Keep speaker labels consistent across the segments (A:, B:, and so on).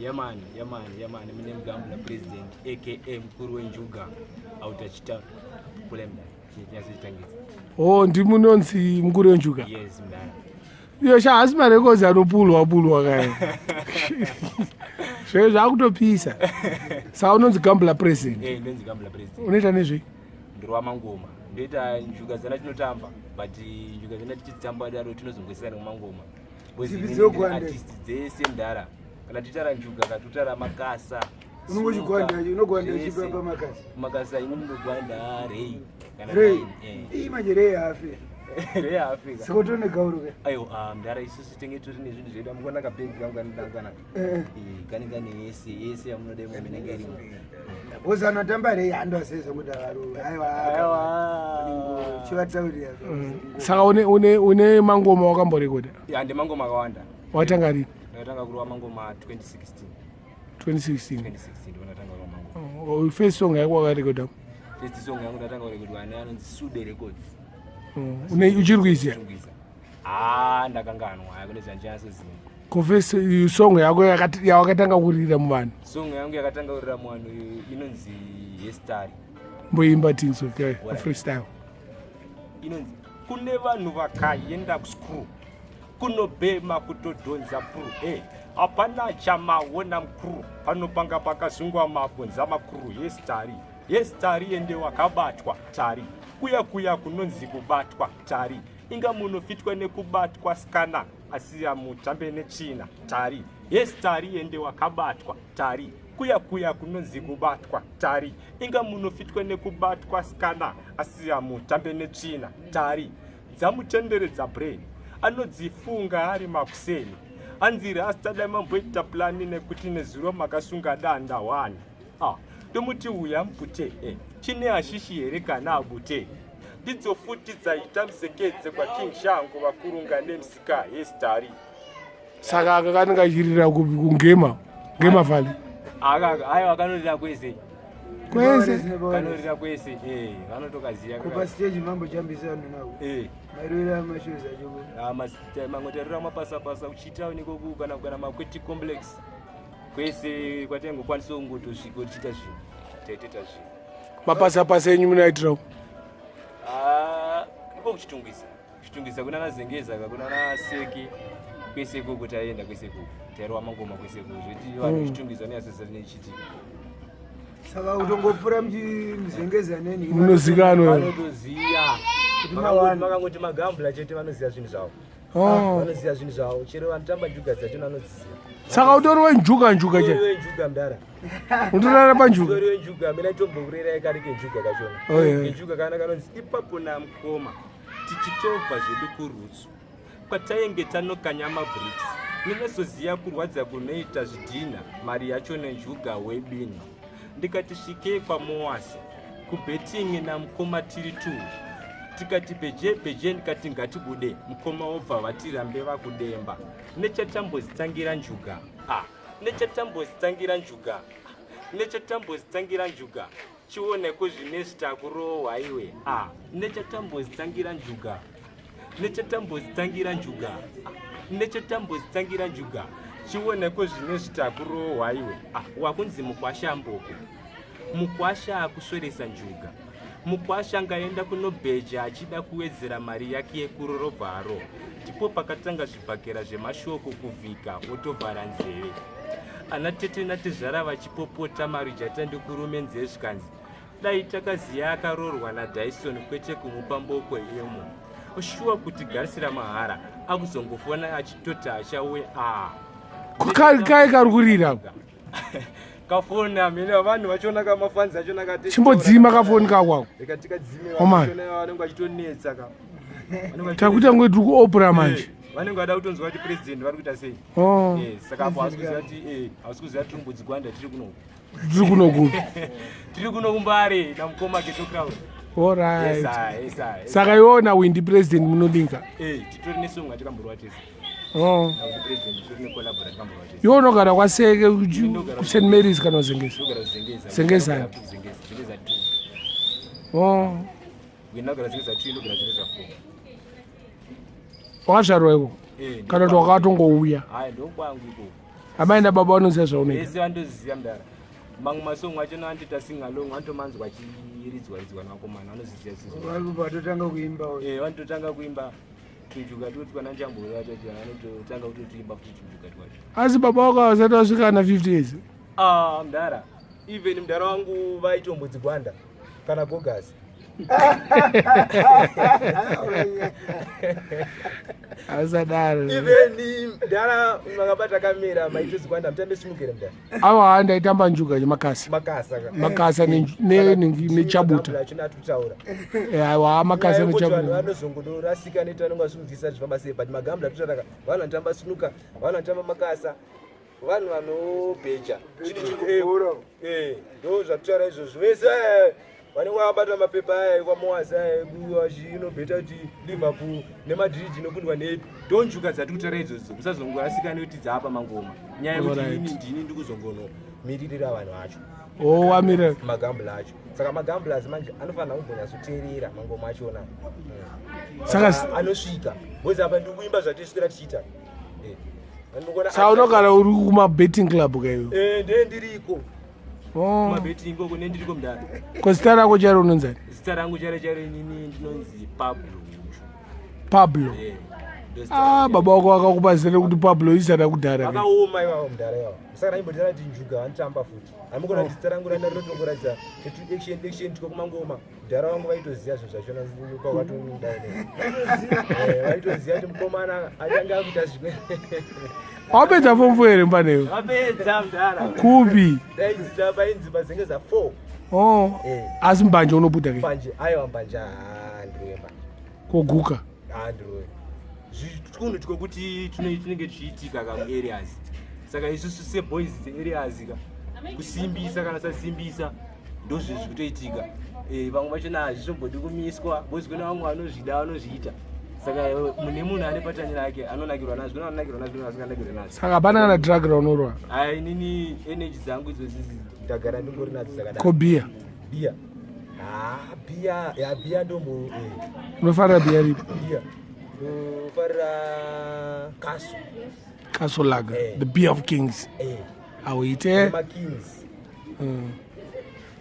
A: Yamani, mine mgambo na president aka mkuru wenjuga autachita kulemda chitangisa.
B: Oh, ndimunonzi mkuru wenjuga.
A: Yes, mdana.
B: Yo shasi marekozi anopulwa kaya. Shwe zvakutopisa. Saka unonzi gambo la president.
A: Ndonzi gambo la president.
B: Unoita nezve?
A: Ndorwa mangoma. Ndoita njuga zana tinotamba, but njuga zana tichitamba daro tinozongwesana mangoma. Artist dzese mdara. Kana titara njuga katutara makasa.
C: Unogwanda chipapa makasa.
A: Makasa inondogwanda rei.
C: Rei majerei afi.
A: Rei afi.
C: Sakotone gauruke.
A: Ayo mdara isusu tenge turi nezvinhu zvedu amukona kabhegi kangu kanodangana. Kani ese amunode mwenenge irimo.
C: Ozana tamba rei andosesa mudaro. Aiwa. Chivatsaurira.
B: Saka une mangoma wakamborekoda.
A: Ande mangoma akawanda.
B: Watanga rini?
A: Natanga kuruwa mangoma 2016.
B: 2016
A: ndonatanga kuruwa mangoma.
B: First song yako wakarekoda?
A: First song yangu natanga kurekodwa neanonzi Sude Records.
B: Uchiri kuizira?
A: Ndakanganwa yakune zvanjanasoziva.
B: Confess song yako yawakatanga kurira muvanhu?
A: Song yangu yakatanga kurira muvanhu inonzi Yestari.
B: Mboimba things okay, freestyle.
A: Inonzi kune vanhu vakaenda kuskuru kunobhema kutodhonza puru. Hapana chamaona mkuru panopanga pakazungwa mabhonza makuru. Yestari ende wakabatwa tari. Kuya kunonzi kubatwa tari. Inga munofitwa nekubatwa skana asiya mutambe nechina tari. Yestari ende wakabatwa tari. Kuya kunonzi kubatwa tari. Inga munofitwa nekubatwa skana asiya mutambe nechina tari. Dzamutenderedza brain anodzifunga ari makuseni. Anziri asitada mamboita plani nekuti nezuro makasunga danda wani. Tomuti uya mpute chine ashishi here kana abute. Ndidzo futi dzaita musekedze kwa King Shango vakurunga nemusika Yestari.
B: Saka akakananga chirira kungema valley.
A: Ayo akanorira kwese. Kanorira kwese vanotokaziya
C: kupa stage mambo chambisana nawo. Mairira mashoza jobo.
A: Mangoterera mapasa uchita nikoku kana makweti complex. Kwese kwatengo kwanisa ungotosvika uchita zvinhu. Taiteta zvinhu.
B: Mapasa enyu munaitirawo?
A: Iko kuchitungisa kuna nazengeza kuna naseki kwese koko taenda kwese koko. Tairwa mangoma kwese koko. Zviti vanhu kuchitungisa neasesa nechitika.
C: Saka utongopfura muzengeza neni
B: munozikanwa
A: vanotoziya makangoti magambula chete vanoziya zvinhu zvavo. Vanoziya zvinhu zvavo chero vanotamba njuga dzacho vanodziziya.
B: Saka utori wenjuga che?
A: Wenjuga mdara.
B: Unorara panjuga?
A: Utori wenjuga mina tombokurera ikarike njuga kachona. Njuga kana kanonzi ipapo namukoma tichitobva zvedu kurutsu kwataenge tanokanya mabricks. Ndinozoziya kurwadza kunoita zvidhina mari yacho nenjuga webini. Ndikati svike kwaMoasi kubhetingi namukoma tiri tu. Tikati beje ndikati ngatibude mukoma wobva vatirambe vakudemba. Nechatambozitangira njuga. Nechatambozitangira njuga. Chioneko zvine zvitakurohwa iwe. Nechatambozitangira njuga. Chioneko zvine zvitakurohwa iwe. Wakunzi mukwasha mboko. Mukwasha akusvoresa njuga. Mukwasha ngaenda kunobheja achida kuwedzera mari yake yekurorobharo. Ndipo pakatanga zvibhakera zvemashoko kuvhika otovhara nzeve. Ana tete natezvara vachipopota marijata ndikurume nzeve zvikanzi dai takaziya akarorwa naDyson kwete kumupa mboko yemo. Oshuwa kuti garisira mahara akuzongofona achitoti achauye
B: kai karukurira
A: kafona mina vanhu vachona kamafanzi achona kati
B: chimbodzima kafoni kakwako
A: ikatikadzime vachona vanenge vachitonetsa ka
B: takuita ngoti kuopera manje
A: vanenge vada kutonzwa kuti president vari kuita sei. Saka apo asikuziva kuti asikuziva kuti mbudzigwanda tiri
B: kunokupi
A: tiri kuno kumbare namukoma ketokrau.
B: Alright. Saka iwona windi president munodinga.
A: Titori nesonga tikamborwa tese.
B: Iwo unogara kwaseke kuSt Mary's kana Zengeza? Zengeza.
A: winagara zvinge za 2 inogara zvinge za 4
B: wakazvarwa iko kana kuti wakatongouya
A: hai ndokwangu iko
B: amai nababa vanoziva zvaunoita
A: ese vandoziva mudara mamwe masongo achona andita singalong anotomanzwa achiridzwa nakomana vanozviziva
C: vatotanga kuimba
A: vanototanga kuimba tunjuka toti kana njambora toti vanototanga kutotiimba futi tunjuka twacho
B: asi baba wako avasati vasvika na 50 years
A: mudara even mudara wangu vaitombodzigwanda kana gogasi
B: asadaro
A: even mudara makabata kamera maitozikwanda mutambe simukere mudara
B: awa ndaitamba njuga yemakasa makasa nechabuta
A: achinatutaura
B: aiwa makasa nechabuta
A: vanozongodorasika netanonga sunubvisa zvifamba sei but magambula tutataka vanhu vanotamba sinuka vanhu vanotamba makasa vanhu vanobhecha ndo zvatutaura izvozvo vese vanenge vabata mapepa aya kwamoasa inobheta kuti liverpool nemadrid inokundwa nepi ndonjuka dzati kutaura idzodzo musazongorasika nekuti dzaapa mangoma nyaya yekuti ndini ndikuzongonomiririra vanhu vacho
B: wamira
A: magambula acho saka magambulasi manje anofanira kumbonyatsoteerera mangoma achona
B: saka
A: anosvika bcause apa ndikuimba zvatiswera tichiita
B: saka unogara uri kumabetting club kayo
A: ndiye ndiriko mabetting oko nendiriko mudara
B: ko zita rako chari unonzani
A: zita rangu chare nini ndinonzi
B: Pablo baba wako akakupa zita rekuti Pablo izita rakudhara
A: akaoma iwawo mudara iwawo saka ndaimbotara kuti njuga vanotamba futi amukona kuti zita rangu randa rinotongoratidza action tikokumangoma mudara wangu vaitoziva zvo zvachona kwakwatondaine vaitoziva kuti mukomana achanga akuita zvimwe
B: wapedza form 4 here mbaneyo
A: wapedza mudara
B: kupi
A: daidzita painzipa zenge za 4
B: asi mbanje unobuda ke
A: mbanje aiwa mbanje ndiroemba
B: koguka
A: ndiroe zvitunhu tikokuti tinenge tichiitika kamuareas saka isusu seboys dzeareas kusimbisa kana sasimbisa ndozvezvi kutoitika vamwe vachona hazvizombodi kumiswa bozi kuna vamwe vanozvida vanozviita saka mune munhu ane patani rake anonakirwa nazvo anonakirwa nazvo asinganakirwa nazvo
B: saka hapana kana drug raunorwa
A: hai nini energy dzangu idzozi ndagara ndingori nadzo zakadai
B: ko bia
A: bia ndombo
B: unofarira bia ripi
A: bia ndofarira
B: kaso lager the beer of kings auite
A: makings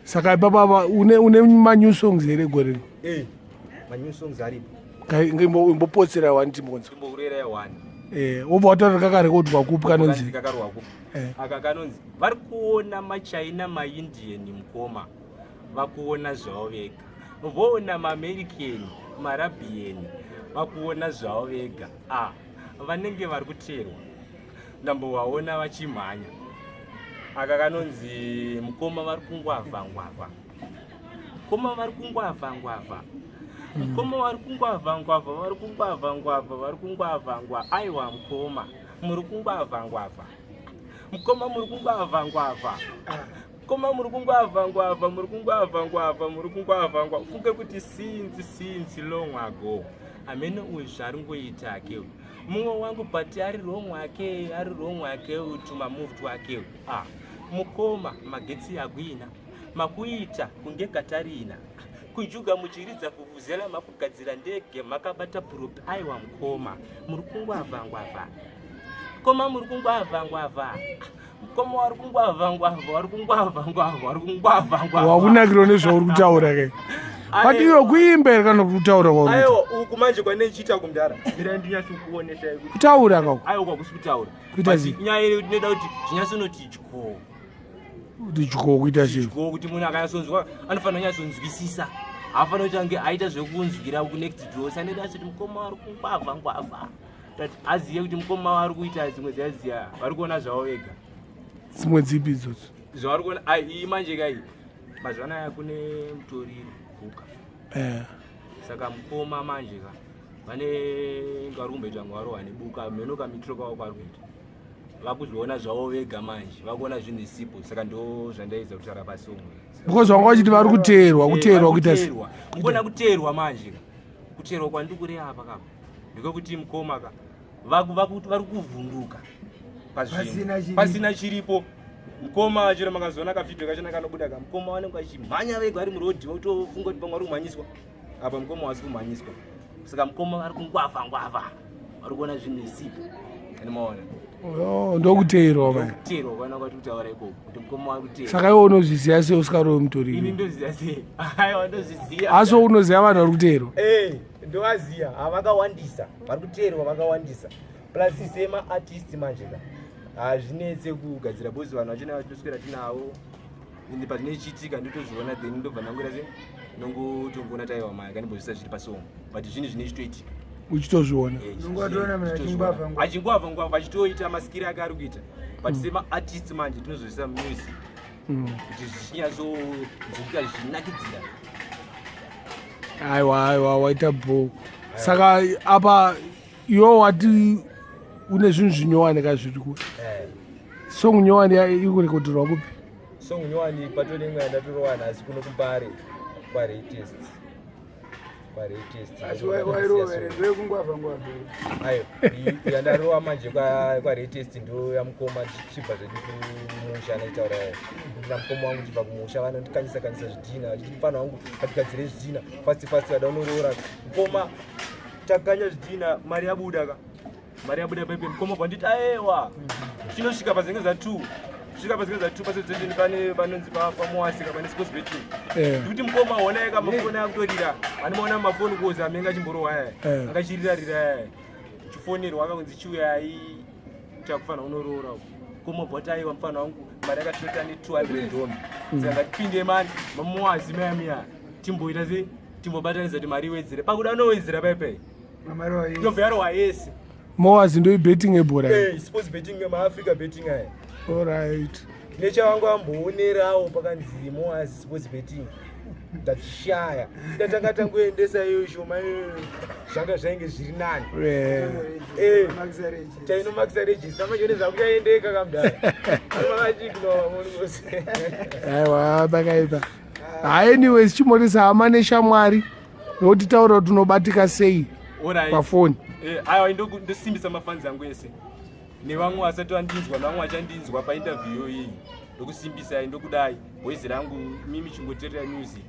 B: saka baba une manew songs here gore
A: manew songs aripo
B: ngimbopotsera one timbonzo
A: ngimbourera one
B: wobva wataura kakarekodwa kupi kanonzi
A: kakarwako aka kanonzi vari kuona machaina maindian mukoma vakuona zvavo vega voona maamerican marabian vakuona zvavo vega vanenge vari kuterwa ndambovaona vachimhanya aka kanonzi mukoma vari kungwavha mukoma vari kungwavha aiwa mukoma muri kungwavha mukoma muri kungwavha funge kuti since long ago amene uyu zvaringoita akewo mumwe wangu but ari wrong wake tumamove twake mukoma magetsi yakwina makuita kunge katarina kunjuga muchiridza vuvuzela makugadzira ndege makabata purupi aiwa mukoma muri kungwavha koma muri kungwavha mukoma wari kungwavha
B: wakunakirwa nezvauri kutaura ke pati iwe kuimba kana kutaura kwa
A: aiwa uku manje kwane chiita kumdara mira ndinyasi kuonesa
B: kutaura kwa
A: aiwa kwa kusi kutaura
B: kuita zi
A: nyaya yedu inoda kuti chinyasi unoti
B: chiko kuita zi
A: kuti munhu akanyasonzwa anofanira kunyasonzwisisa hafanira kuti ange aita zvekunzwira kunext door saneda kuti mukoma wari kungwavha kuti aziye kuti mukoma wari kuita dzimwe dzaziya vari kuona zvavo vega
B: dzimwe dzipi idzodzo
A: zvavari kuona iyi manje kai mazvana aya kune mutoriro kuka saka mukoma manje ka vane ngari kumboita ngwarohwa nebuka meno kamitiro kavo kwari kuita vakuzviona zvavo vega manje vakuona zvinhu sipo saka ndo zvandaidza kutaura pasomwe
B: because vanga vachiti vari kuteerwa kuita
A: kuona kuteerwa manje kuteerwa kwandiri kureva apa kapa ndikokuti mukoma ka vari kuvhunduka pasina chiripo mukoma chero makazoona kavhidhio kachona kanobuda ka mukoma vanenge vachimhanya vega vari murodhi votofunga kuti pamwe vari kumhanyiswa apa mukoma wasi kumhanyiswa saka mukoma ari kungwavha ari kuona zvinhu zisipo animaona
B: ndokuteerwa
A: kuteerwa kwana kwati kutaura ikoko kuti mukoma wari kuteerwa
B: saka iwe unozviziva sei usikarove mutoriri
A: ini ndoziva sei aiwa ndozviziva
B: asi unoziva vanhu vari kuteerwa
A: ndovaziya havakawandisa vari kuteerwa vakawandisa plus semaartist manje ka hazvinetse kugadzira bozi vanhu vachona vachinoswera tinavo ende pazvinochitika ndotozviona then ndobva ndangoita se nongotongoona taiwa maya kanibozvisa zviri pasongo but zvinhu zvinechitoitika
B: uchitozviona
A: achingwavha ngwavha achitoita maskiri ake ari kuita but semaartist manje tinozozvisa music kuti zvichinyatsodzika zvinakidzira
B: aiwa waita bho saka apa iwo wati une zvinhu zvinyowani kazviri ku song nyowani ikurekodherwa kupi
A: song nyowani patori imwe ndatorowana asi kuno kumbare kwareitest ayo yandarowa manje kwareitest ndo yamukoma tichibva zvedu kumusha naitaura ndina mukoma wangu chibva kumusha vanondikanyisa zvidhina vachiti mufana wangu atigadzire zvidhina fast vada unoroora mukoma takanya zvidhina mari yabuda pepe mukoma kwanditi aewa chinosvika pazinge za2 pasezeni pane vanonzi pamoasika pane sports betting kuti mukoma honeka mafoni akutorira anomaona mafoni kuozi amenga achimborohwaya angachirira chifonerwa akakunzi chiuyai takufana unoroora mukoma bvati aiwa mufana wangu mari yakatota ne$200 saka tipinde mani mamoazi mayamiya timboita se timbobatanidza kuti mari iwedzere pakuda unowedzera paipai inobva yarohwa yese
B: moazi ndoibetting ebhora
A: sports betting maafrica betting aya
B: alright
A: nechavangu amboonerawo pakanzi moazi sports betting ndachishaya ndatanga tangoendesa iyo shoma zvanga zvainge zviri nani chainomakisa regista machone zvakuchaendeka kamudhara
B: aiwa pakaipa anyway sichimoresa hama neshamwari nokuti taura kuti unobatika sei pafoni
A: aiwa ndosimbisa mafanzi angu ese nevamwe vasati vandinzwa nevamwe vachandinzwa painterview iyi ndokusimbisai ndokudai bhoizi rangu mimi chingoteerera music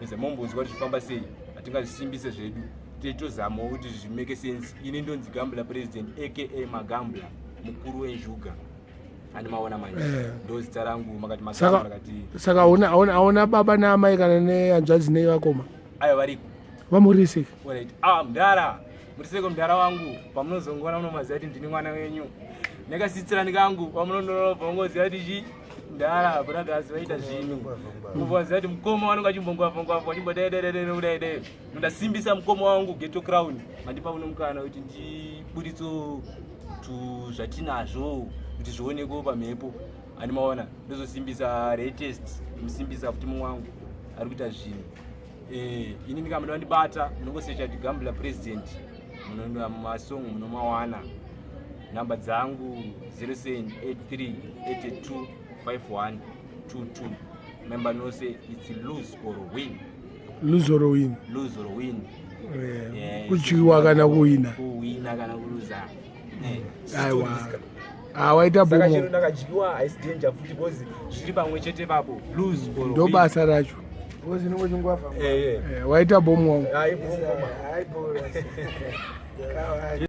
A: nezamombonzwa kuti zvifamba sei hatingazvisimbise zvedu teitozamawo kuti zvimeke sense ini ndonzi gambler president aka magambler mukuru wenjuga animaona manje ndozita rangu makati makati
B: saka hauna baba naamai kana nehanzvadzi nevakoma
A: aiwa variko
B: vamuriseka
A: mudhara muriseko mudhara wangu pamunozongona munomaziva kuti ndini mwana wenyu nekasitsirani kangu pamunondorova mungoziva kuti chi mudhara brothers vaita zvinhu muvaziva kuti mukoma wangu achimbongwavangwavha achimbodaidaidaidai kudaidai nondasimbisa mukoma wangu geto crown mandipa uno mukana kuti ndibuditso zvatinazvo kuti zvionekwo pamhepo animaona ndozosimbisa latest musimbisa futi mumwe wangu ari kuita zvinhu ini ndikamuda ndibata munongosecha kuti gambler president munonda masong munomawana namba dzangu 0783825122 member nose it's lose or win
B: kudyiwa kana kuwina
A: kana kuluza
B: aiwa waita
A: saka chero ndakadyiwa haisi danger futi because zviri pamwe chete papo lose or
B: ndo basa racho waita bomu wangu